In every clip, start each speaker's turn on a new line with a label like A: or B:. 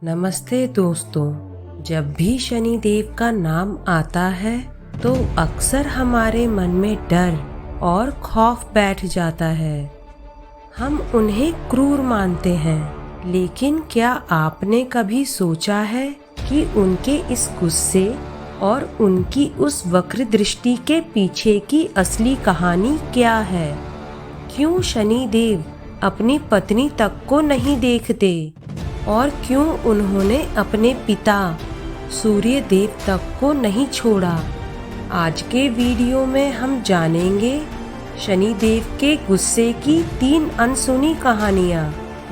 A: नमस्ते दोस्तों। जब भी शनि देव का नाम आता है तो अक्सर हमारे मन में डर और खौफ बैठ जाता है। हम उन्हें क्रूर मानते हैं, लेकिन क्या आपने कभी सोचा है कि उनके इस गुस्से और उनकी उस वक्र दृष्टि के पीछे की असली कहानी क्या है? क्यों शनि देव अपनी पत्नी तक को नहीं देखते और क्यों उन्होंने अपने पिता सूर्य देव तक को नहीं छोड़ा? आज के वीडियो में हम जानेंगे शनि देव के गुस्से की 3 अनसुनी कहानियाँ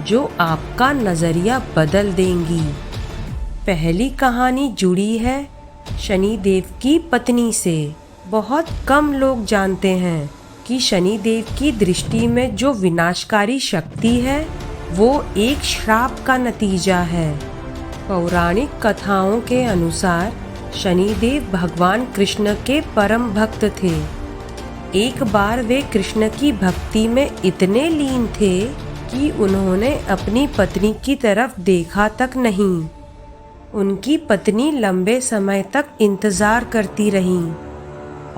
A: जो आपका नजरिया बदल देंगी। पहली कहानी जुड़ी है शनि देव की पत्नी से। बहुत कम लोग जानते हैं कि शनि देव की दृष्टि में जो विनाशकारी शक्ति है वो एक श्राप का नतीजा है। पौराणिक कथाओं के अनुसार शनि देव भगवान कृष्ण के परम भक्त थे। एक बार वे कृष्ण की भक्ति में इतने लीन थे कि उन्होंने अपनी पत्नी की तरफ देखा तक नहीं। उनकी पत्नी लंबे समय तक इंतजार करती रही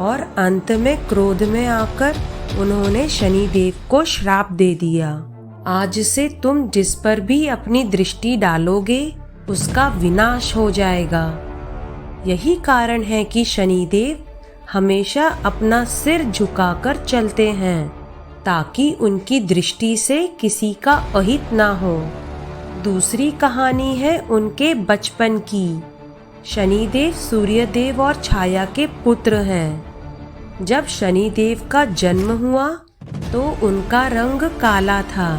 A: और अंत में क्रोध में आकर उन्होंने शनि देव को श्राप दे दिया। आज से तुम जिस पर भी अपनी दृष्टि डालोगे उसका विनाश हो जाएगा। यही कारण है कि शनि देव हमेशा अपना सिर झुकाकर चलते हैं ताकि उनकी दृष्टि से किसी का अहित ना हो। दूसरी कहानी है उनके बचपन की। शनि देव सूर्य देव और छाया के पुत्र हैं। जब शनि देव का जन्म हुआ तो उनका रंग काला था।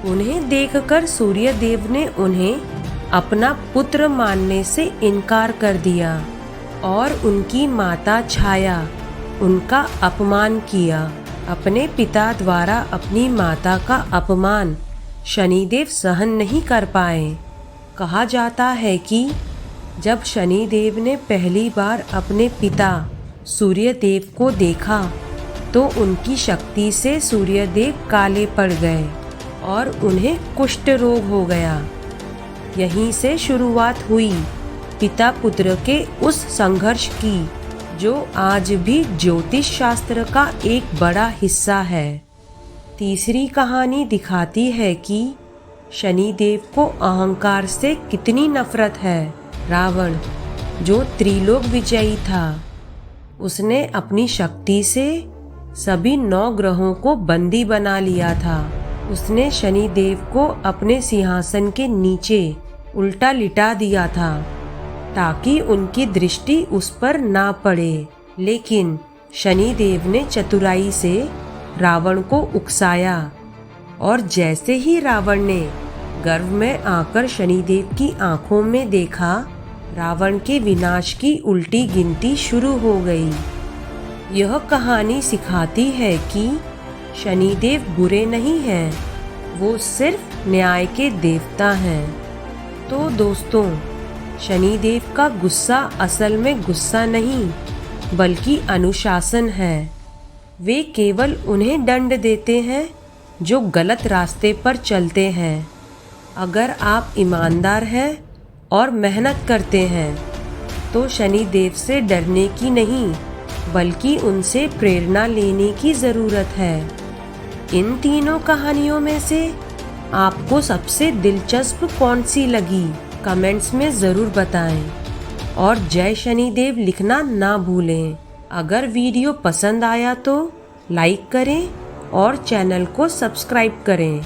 A: उन्हें देखकर सूर्य देव ने उन्हें अपना पुत्र मानने से इनकार कर दिया और उनकी माता छाया उनका अपमान किया। अपने पिता द्वारा अपनी माता का अपमान शनिदेव सहन नहीं कर पाए। कहा जाता है कि जब शनि देव ने पहली बार अपने पिता सूर्य देव को देखा तो उनकी शक्ति से सूर्य देव काले पड़ गए और उन्हें कुष्ठ रोग हो गया। यहीं से शुरुआत हुई पिता पुत्र के उस संघर्ष की जो आज भी ज्योतिष शास्त्र का एक बड़ा हिस्सा है। तीसरी कहानी दिखाती है कि शनि देव को अहंकार से कितनी नफरत है। रावण जो त्रिलोक विजयी था, उसने अपनी शक्ति से सभी 9 ग्रहों को बंदी बना लिया था। उसने शनि देव को अपने सिंहासन के नीचे उल्टा लिटा दिया था ताकि उनकी दृष्टि उस पर ना पड़े। लेकिन शनि देव ने चतुराई से रावण को उकसाया और जैसे ही रावण ने गर्व में आकर शनिदेव की आंखों में देखा, रावण के विनाश की उल्टी गिनती शुरू हो गई। यह कहानी सिखाती है कि शनिदेव बुरे नहीं हैं, वो सिर्फ न्याय के देवता हैं। तो दोस्तों, शनिदेव का गुस्सा असल में गुस्सा नहीं बल्कि अनुशासन है। वे केवल उन्हें दंड देते हैं जो गलत रास्ते पर चलते हैं। अगर आप ईमानदार हैं और मेहनत करते हैं तो शनि देव से डरने की नहीं बल्कि उनसे प्रेरणा लेने की ज़रूरत है। इन तीनों कहानियों में से आपको सबसे दिलचस्प कौन सी लगी? कमेंट्स में ज़रूर बताएं और जय शनिदेव लिखना ना भूलें। अगर वीडियो पसंद आया तो लाइक करें और चैनल को सब्सक्राइब करें।